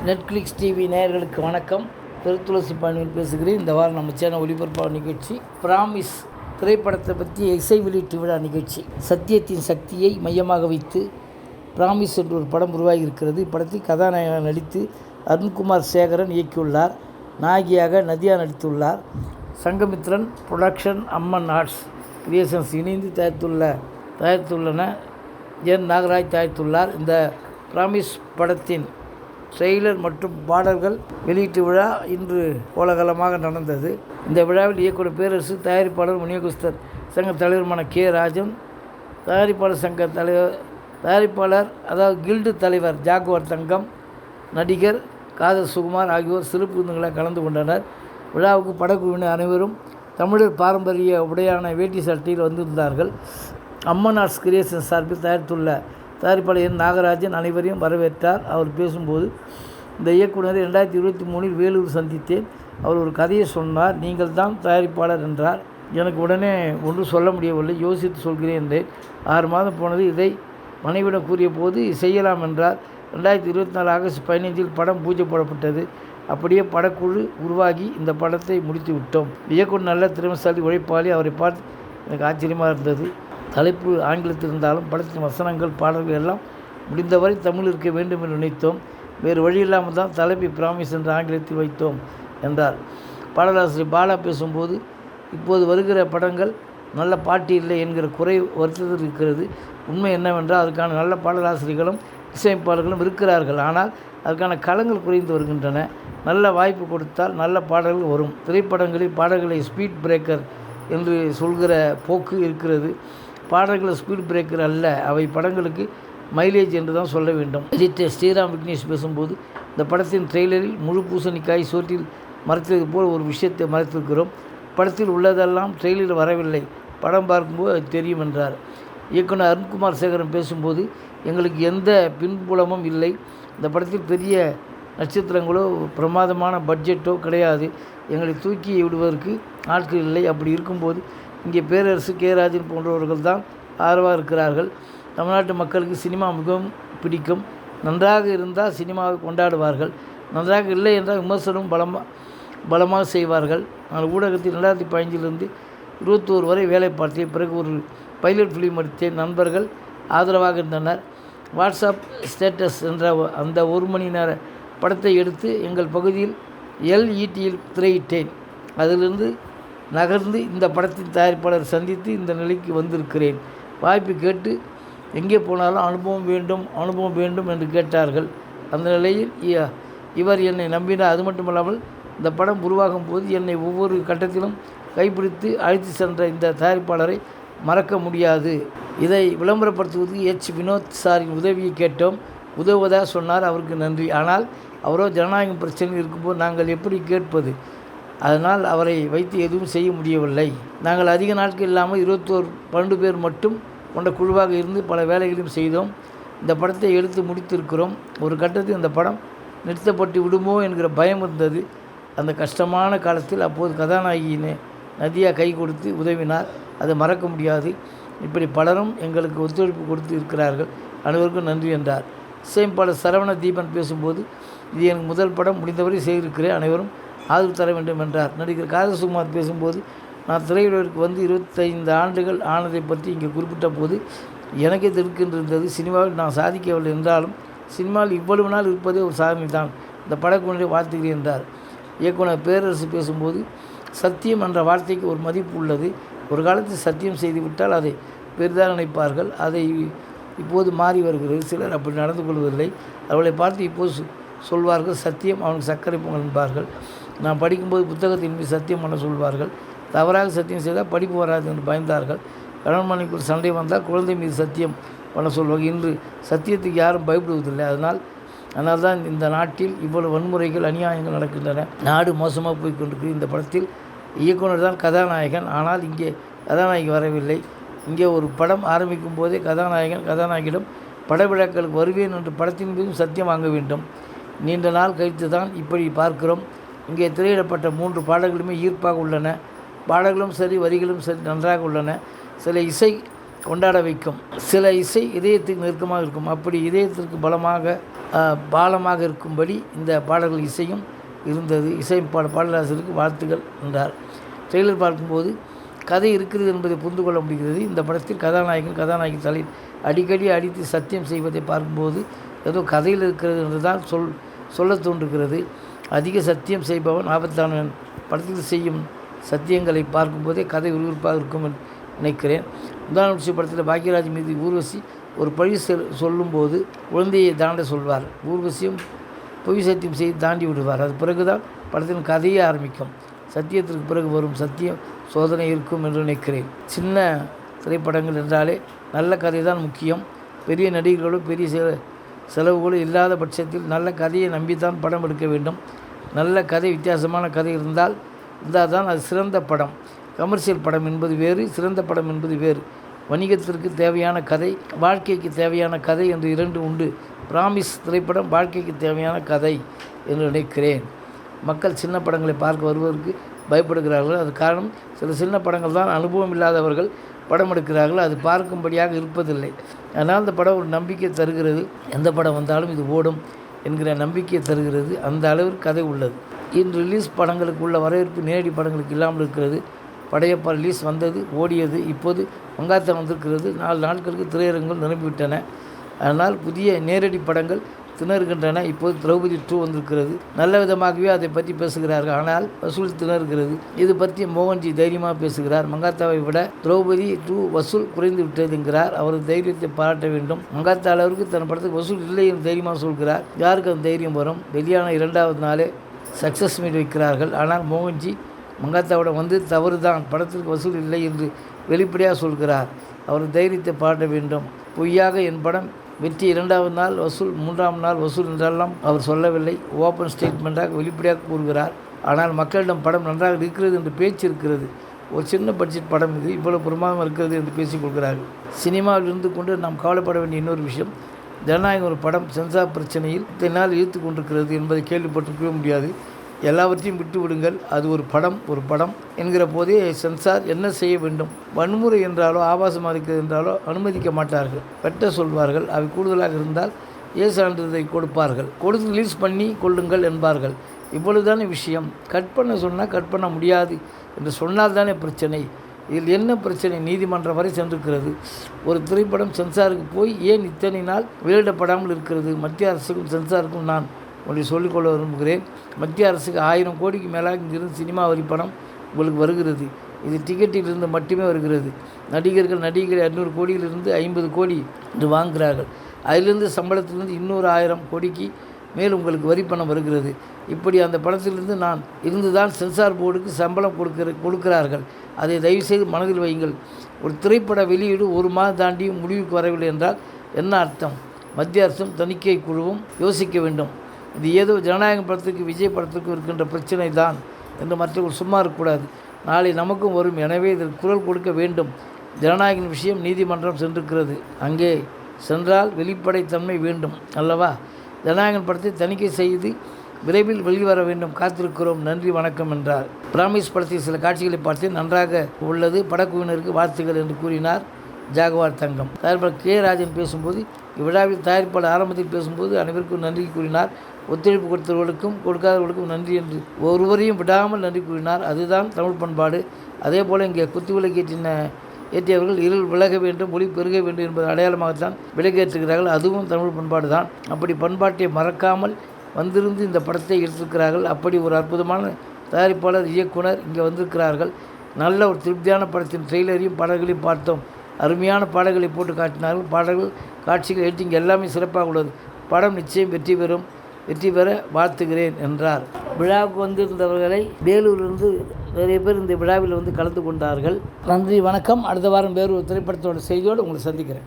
Netflix TV நேயர்களுக்கு வணக்கம். திருத்துளசி பாண்டியன் பேசுகிறேன். இந்த வாரம் நம்ம சேனல் ஒளிபரப்பான நிகழ்ச்சி பிராமிஸ் திரைப்படத்தை பற்றி இசை வெளியீட்டு விழா நிகழ்ச்சி. சத்தியத்தின் சக்தியை மையமாக வைத்து பிராமிஸ் என்ற ஒரு படம் உருவாகி இருக்கிறது. இப்படத்தில் கதாநாயகன் நடித்து அருண்குமார் சேகரன் இயக்கியுள்ளார். நாயகியாக நதியா நடித்துள்ளார். சங்கமித்ரன் புரொடக்ஷன், அம்மன் ஆர்ட்ஸ் கிரியேஷன்ஸ் இணைந்து தயாரித்துள்ளன. என் நாகராஜ் தயாரித்துள்ளார். இந்த பிராமிஸ் படத்தின் ட்ரெய்லர் மற்றும் பாடல்கள் வெளியீட்டு விழா இன்று கோலாகலமாக நடந்தது. இந்த விழாவில் இயக்குனர் பேரரசு, தயாரிப்பாளர் விநியோகஸ்தர் சங்க தலைவருமான கே. ராஜன், தயாரிப்பாளர் சங்க தயாரிப்பாளர் கில்டு தலைவர் ஜாகுவார் தங்கம், நடிகர் காதர் சுகுமார் ஆகியோர் சிறப்பு விருந்துகளை கலந்து கொண்டனர். விழாவுக்கு படக்குழுவினர் அனைவரும் தமிழர் பாரம்பரிய உடையான வேட்டி சட்டையில் வந்திருந்தார்கள். அம்மன் ஆர்ட்ஸ் கிரியேஷன் சார்பில் தயாரித்துள்ள தயாரிப்பாளர் என் நாகராஜன் அனைவரையும் வரவேற்றார். அவர் பேசும்போது, இந்த இயக்குனரை 2023 வேலூர் சந்தித்தேன். அவர் ஒரு கதையை சொன்னார். நீங்கள் தான் தயாரிப்பாளர் என்றார். எனக்கு உடனே ஒன்றும் சொல்ல முடியவில்லை. யோசித்து சொல்கிறேன் என்றேன். 6 மாதம் போனது. இதை மனைவிடம் கூறிய போது செய்யலாம் என்றார். 2024 ஆகஸ்ட் 15 படம் பூஜை போடப்பட்டது. அப்படியே படக்குழு உருவாகி இந்த படத்தை முடித்து விட்டோம். இயக்குனர் நல்ல திறமைசாலி, உழைப்பாளி. அவரை பார்த்து எனக்கு ஆச்சரியமாக இருந்தது. தலைப்பு ஆங்கிலத்தில் இருந்தாலும் படத்தின் வசனங்கள், பாடல்கள் எல்லாம் முடிந்தவரை தமிழ் இருக்க வேண்டும் என்று நினைத்தோம். வேறு வழி இல்லாமல் தான் தலைப்பை பிராமிஸ் என்ற ஆங்கிலத்தில் வைத்தோம் என்றார். பாடலாசிரியர் பாலா பேசும்போது, இப்போது வருகிற படங்கள் நல்ல பாட்டு இல்லை என்கிற குறை வருத்தத்தில் இருக்கிறது. உண்மை என்னவென்றால் அதுக்கான நல்ல பாடலாசிரியர்களும் இசையமைப்பாளர்களும் இருக்கிறார்கள். ஆனால் அதுக்கான களங்கள் குறைந்து வருகின்றன. நல்ல வாய்ப்பு கொடுத்தால் நல்ல பாடல்கள் வரும். திரைப்படங்களில் பாடல்களை ஸ்பீட் பிரேக்கர் என்று சொல்கிற போக்கு இருக்கிறது. பாடல்கள் ஸ்பீட் பிரேக்கர் அல்ல, அவை படங்களுக்கு மைலேஜ் என்று தான் சொல்ல வேண்டும். எடிட்டர் ஸ்ரீராம் விக்னேஷ் பேசும்போது, இந்த படத்தின் ட்ரெய்லரில் முழு பூசணிக்காய் சோற்றில் மறைத்தது போல் ஒரு விஷயத்தை மறைத்திருக்கிறோம். படத்தில் உள்ளதெல்லாம் ட்ரெய்லரில் வரவில்லை, படம் பார்க்கும்போது அது தெரியும் என்றார். இயக்குனர் அருண்குமார் சேகரன் பேசும்போது, எங்களுக்கு எந்த பின்புலமும் இல்லை. இந்த படத்தில் பெரிய நட்சத்திரங்களோ பிரமாதமான பட்ஜெட்டோ கிடையாது. எங்களை தூக்கி விடுவதற்கு ஆட்கள் இல்லை. அப்படி இருக்கும்போது இங்கே பேரரசு, கே. ராஜன் போன்றவர்கள் தான் ஆர்வமாக இருக்கிறார்கள். தமிழ்நாட்டு மக்களுக்கு சினிமா மிகவும் பிடிக்கும். நன்றாக இருந்தால் சினிமாவை கொண்டாடுவார்கள். நன்றாக இல்லை என்றால் விமர்சனம் பலமாக செய்வார்கள். நான் ஊடகத்தில் 2015 21 வரை வேலை பார்த்தேன். பிறகு ஒரு பைலட் ஃபிலிம் எடுத்தேன். நண்பர்கள் ஆதரவாக இருந்தனர். வாட்ஸ்அப் ஸ்டேட்டஸ் என்ற அந்த 1 மணி நேர படத்தை எடுத்து எங்கள் பகுதியில் LETயில் திரையிட்டேன். அதிலிருந்து நகர்ந்து இந்த படத்தின் தயாரிப்பாளர் சந்தித்து இந்த நிலைக்கு வந்திருக்கிறேன். வாய்ப்பு கேட்டு எங்கே போனாலும் அனுபவம் வேண்டும் என்று கேட்டார்கள். அந்த நிலையில் இவர் என்னை நம்பினார். அது மட்டுமல்லாமல் இந்த படம் உருவாகும் போது என்னை ஒவ்வொரு கட்டத்திலும் கைப்பிடித்து அழைத்து சென்ற இந்த தயாரிப்பாளரை மறக்க முடியாது. இதை விளம்பரப்படுத்துவதற்கு வினோத் சாரின் உதவியை கேட்டோம். உதவுவதாக சொன்னார். அவருக்கு நன்றி. ஆனால் அவரோ ஜனநாயகம் பிரச்சனை இருக்கும்போது நாங்கள் எப்படி கேட்பது? அதனால் அவரை வைத்து எதுவும் செய்ய முடியவில்லை. நாங்கள் அதிக நாட்கள் இல்லாமல் 12 பேர் மட்டும் கொண்ட குழுவாக இருந்து பல வேலைகளையும் செய்தோம். இந்த படத்தை எடுத்து முடித்திருக்கிறோம். ஒரு கட்டத்தில் இந்த படம் நிறுத்தப்பட்டு விடுமோ என்கிற பயம் இருந்தது. அந்த கஷ்டமான காலத்தில் அப்போது கதாநாயகியினை நதியா கை கொடுத்து உதவினார். அதை மறக்க முடியாது. இப்படி பலரும் எங்களுக்கு ஒத்துழைப்பு கொடுத்து இருக்கிறார்கள். அனைவருக்கும் நன்றி என்றார். இசையமைப்பாளர் சரவண தீபன் பேசும்போது, இது எனக்கு முதல் படம், முடிந்தவரை செய்திருக்கிறேன். அனைவரும் ஆதரவு தர வேண்டும் என்றார். நடிகர் காதர் சுகுமார் பேசும்போது, நான் திரையுலகிற்கு வந்து 25 ஆண்டுகள் ஆனதை பற்றி இங்கே குறிப்பிட்ட போது எனக்கே திருக்கின்றிருந்தது. சினிமாவில் நான் சாதிக்கவில்லை என்றாலும் சினிமாவில் இவ்வளவு நாள் இருப்பதே ஒரு சாதனை தான். இந்த படக்குழுவை வாழ்த்துகிறேன் என்றார். இயக்குனர் பேரரசு பேசும்போது, சத்தியம் என்ற வார்த்தைக்கு ஒரு மதிப்பு உள்ளது. ஒரு காலத்தில் சத்தியம் செய்துவிட்டால் அதை பெரிதாக நினைப்பார்கள். அதை இப்போது மாறி வருகிறது. சிலர் அப்படி நடந்து கொள்வதில்லை. அவர்களை பார்த்து இப்போது சொல்வார்கள், சத்தியம் அவனுக்கு சர்க்கரை பொங்கல் என்பார்கள். நான் படிக்கும்போது புத்தகத்தின் மீது சத்தியம் பண்ண சொல்வார்கள். தவறாக சத்தியம் செய்தால் படிப்பு வராது என்று பயந்தார்கள். கணவன் மனைவிக்குள் சண்டை வந்தால் குழந்தை மீது சத்தியம் பண்ண சொல்வார்கள். இன்று சத்தியத்துக்கு யாரும் பயப்படுவதில்லை. அதனால் தான் இந்த நாட்டில் இவ்வளவு வன்முறைகள், அநியாயங்கள் நடக்கின்றன. நாடு மோசமாக போய் கொண்டிருக்கு. இந்த படத்தில் இயக்குனர் தான் கதாநாயகன். ஆனால் இங்கே கதாநாயகி வரவில்லை. இங்கே ஒரு படம் ஆரம்பிக்கும் போதே கதாநாயகிடம் பட விழாக்களுக்கு வருவேன் என்று படத்தின் மீதும் சத்தியம் வாங்க வேண்டும். நீண்ட நாள் கழித்து தான் இப்படி பார்க்கிறோம். இங்கே திரையிடப்பட்ட 3 பாடல்களுமே ஈர்ப்பாக உள்ளன. பாடல்களும் சரி, வரிகளும் சரி நன்றாக உள்ளன. சில இசை கொண்டாட வைக்கும், சில இசை இதயத்துக்கு நெருக்கமாக இருக்கும். அப்படி இதயத்திற்கு பலமாக பாலமாக இருக்கும்படி இந்த பாடல்கள் இசையும் இருந்தது. பாடலாசிரியருக்கு வாழ்த்துக்கள் என்றார். ட்ரெய்லர் பார்க்கும்போது கதை இருக்கிறது என்பதை புரிந்து கொள்ள முடிகிறது. இந்த படத்தில் கதாநாயகி தலை அடிக்கடி அடித்து சத்தியம் செய்வதை பார்க்கும்போது ஏதோ கதையில் இருக்கிறது என்று தான் சொல்ல தோன்றுகிறது. அதிக சத்தியம் செய்பவன் ஆபத்தானவன். படத்தில் செய்யும் சத்தியங்களை பார்க்கும்போதே கதை விறுவிறுப்பாக இருக்கும் என்று நினைக்கிறேன். முதல் படத்தில் பாக்யராஜ் மீது ஊர்வசி ஒரு பழி சொல்லும்போது குழந்தையை தாண்ட சொல்வார். ஊர்வசியும் பொய் சத்தியம் செய்து தாண்டி விடுவார். அது பிறகுதான் படத்தின் கதையே ஆரம்பிக்கும். சத்தியத்திற்கு பிறகு வரும் சத்தியம் சோதனை இருக்கும் என்று நினைக்கிறேன். சின்ன திரைப்படங்கள் என்றாலே நல்ல கதை தான் முக்கியம். பெரிய நடிகர்களோ பெரிய செலவுகளோ இல்லாத பட்சத்தில் நல்ல கதையை நம்பித்தான் படம் எடுக்க வேண்டும். நல்ல கதை, வித்தியாசமான கதை இருந்தால் தான் அது சிறந்த படம். கமர்ஷியல் படம் என்பது வேறு, சிறந்த படம் என்பது வேறு. வணிகத்திற்கு தேவையான கதை, வாழ்க்கைக்கு தேவையான கதை என்று இரண்டு உண்டு. பிராமிஸ் திரைப்படம் வாழ்க்கைக்கு தேவையான கதை என்று நினைக்கிறேன். மக்கள் சின்ன படங்களை பார்க்க வருவதற்கு பயப்படுகிறார்கள். அது காரணம், சில சின்ன படங்கள் தான் அனுபவம் இல்லாதவர்கள் படம் எடுக்கிறார்கள். அது பார்க்கும்படியாக இருப்பதில்லை. அதனால் அந்த படம் ஒரு நம்பிக்கை தருகிறது. எந்த படம் வந்தாலும் இது ஓடும் என்கிற நம்பிக்கையை தருகிறது. அந்த அளவிற்கு கதை உள்ளது. இன்று ரிலீஸ் படங்களுக்கு உள்ள வரவேற்பு நேரடி படங்களுக்கு இல்லாமல் இருக்கிறது. படையப்பா ரிலீஸ் வந்தது, ஓடியது. இப்போது மங்காத்தா வந்திருக்கிறது. 4 நாட்களுக்கு திரையரங்குகள் நிரம்பிவிட்டன. அதனால் புதிய நேரடி படங்கள் திணறுகின்றன. இப்போது திரௌபதி 2 வந்திருக்கிறது. நல்ல விதமாகவே அதை பற்றி பேசுகிறார்கள். ஆனால் வசூல் திணறுகிறது. இது பற்றி மோகன்ஜி தைரியமாக பேசுகிறார். மங்காத்தாவை விட திரௌபதி 2 வசூல் குறைந்து விட்டது என்கிறார். அவரது தைரியத்தை பாராட்ட வேண்டும். மங்காத்தா அளவிற்கு தன் படத்துக்கு வசூல் இல்லை என்று தைரியமாக சொல்கிறார். யாருக்கு அந்த தைரியம் வரும்? வெளியான 2வது நாளே சக்ஸஸ் மீட் வைக்கிறார்கள். ஆனால் மோகன்ஜி மங்காத்தாவோட வந்து தவறு தான், படத்திற்கு வசூல் இல்லை என்று வெளிப்படையாக சொல்கிறார். அவர் தைரியத்தை பாராட்ட வேண்டும். பொய்யாக என் படம் வெற்றி 2வது நாள் வசூல், 3ஆம் நாள் வசூல் என்றெல்லாம் அவர் சொல்லவில்லை. ஓப்பன் ஸ்டேட்மெண்ட்டாக வெளிப்படையாக கூறுகிறார். ஆனால் மக்களிடம் படம் நன்றாக இருக்கிறது என்று பேச்சு இருக்கிறது. ஒரு சின்ன பட்ஜெட் படம் இது, இவ்வளவு பிரமாதம் இருக்கிறது என்று பேசிக்கொள்கிறார்கள். சினிமாவில் இருந்து கொண்டு நாம் கவலைப்பட வேண்டிய இன்னொரு விஷயம், ஜனநாயகம் ஒரு படம் சென்சார் பிரச்சனையில் இத்தனை நாள் இழுத்து கொண்டிருக்கிறது என்பதை கேள்விப்பட்டிருக்கவே முடியாது. எல்லாவற்றையும் விட்டு விடுங்கள், அது ஒரு படம் என்கிற போதே சென்சார் என்ன செய்ய வேண்டும்? வன்முறை என்றாலோ ஆபாசமாக இருக்கிறது என்றாலோ அனுமதிக்க மாட்டார்கள். வெட்ட சொல்வார்கள். அவை கூடுதலாக இருந்தால் சான்றிதழை கொடுப்பார்கள். கொடுத்து ரிலீஸ் பண்ணி கொள்ளுங்கள் என்பார்கள். இவ்வளவுதானே விஷயம். கட் பண்ண சொன்னால் கட் பண்ண முடியாது என்று சொன்னால் தானே பிரச்சனை. இதில் என்ன பிரச்சனை? நீதிமன்றம் வரை சென்றிருக்கிறது. ஒரு திரைப்படம் சென்சாருக்கு போய் ஏன் இத்தனை நாள் வெளியிடப்படாமல் இருக்கிறது? மத்திய அரசுக்கும் சென்சாருக்கும் நான் ஒன்றை சொல்லிக்கொள்ள விரும்புகிறேன். மத்திய அரசுக்கு 1000 கோடிக்கு மேலாக இங்கிருந்து சினிமா வரி பணம் உங்களுக்கு வருகிறது. இது டிக்கெட்டிலிருந்து மட்டுமே வருகிறது. நடிகர்கள் 200 கோடியிலிருந்து 50 கோடி என்று வாங்குகிறார்கள். அதிலிருந்து சம்பளத்திலிருந்து இன்னொரு 1000 கோடிக்கு மேல் உங்களுக்கு வரி பணம் வருகிறது. இப்படி அந்த பணத்திலிருந்து நான் இருந்துதான் சென்சார் போர்டுக்கு சம்பளம் கொடுக்கிறார்கள். அதை தயவுசெய்து மனதில் வையுங்கள். ஒரு திரைப்பட வெளியீடு 1 மாதம் தாண்டியும் முடிவுக்கு வரவில்லை என்றால் என்ன அர்த்தம்? மத்திய அரசும் தணிக்கை குழுவும் யோசிக்க வேண்டும். இது ஏதோ ஜனநாயகம் படத்துக்கு விஜய் படத்துக்கு இருக்கின்ற பிரச்சனை தான் என்று மற்றவர்கள் சும்மா இருக்கக்கூடாது. நாளை நமக்கும் வரும். எனவே இதற்கு குரல் கொடுக்க வேண்டும். ஜனநாயகம் விஷயம் நீதிமன்றம் சென்றிருக்கிறது. அங்கே சென்றால் வெளிப்படைத்தன்மை வேண்டும் அல்லவா? ஜனநாயகம் படத்தை தணிக்கை செய்து விரைவில் வெளிவர வேண்டும். காத்திருக்கிறோம். நன்றி, வணக்கம் என்றார். பிராமிஸ் படத்தில் சில காட்சிகளை பார்த்து நன்றாக உள்ளது, படக்குழுவினருக்கு வாழ்த்துக்கள் என்று கூறினார் ஜாகுவார் தங்கம். தயாரிப்பாளர் கே. ராஜன் பேசும்போது, இவ்விழாவில் தயாரிப்பாளர் ஆரம்பத்தில் பேசும்போது அனைவருக்கும் நன்றி கூறினார். ஒத்துழைப்பு கொடுத்தவர்களுக்கும் கொடுக்காதவர்களுக்கும் நன்றி என்று ஒருவரையும் விடாமல் நன்றி கூறினார். அதுதான் தமிழ் பண்பாடு. அதே போல் இங்கே குத்துவிளக்கு ஏற்றியவர்கள் இருள் விலக வேண்டும், ஒளி பெருக வேண்டும் என்பது அடையாளமாகத்தான் விலகேற்றுகிறார்கள். அதுவும் தமிழ் பண்பாடு தான். அப்படி பண்பாட்டை மறக்காமல் வந்திருந்து இந்த படத்தை எடுத்திருக்கிறார்கள். அப்படி ஒரு அற்புதமான தயாரிப்பாளர், இயக்குனர் இங்கே வந்திருக்கிறார்கள். நல்ல ஒரு திருப்தியான படத்தின் ட்ரெய்லரையும் பாடல்களையும் பார்த்தோம். அருமையான பாடல்களை போட்டு காட்டினார்கள். பாடல்கள், காட்சிகள், எடிட்டிங் எல்லாமே சிறப்பாக உள்ளது. படம் நிச்சயம் வெற்றி பெற வாழ்த்துகிறேன் என்றார். விழாவுக்கு வந்திருந்தவர்களை வேலூரிலிருந்து நிறைய பேர் இந்த விழாவில் கலந்து கொண்டார்கள். நன்றி, வணக்கம். அடுத்த வாரம் வேறு ஒரு திரைப்படத்தோட செய்தியோடு உங்களை சந்திக்கிறேன்.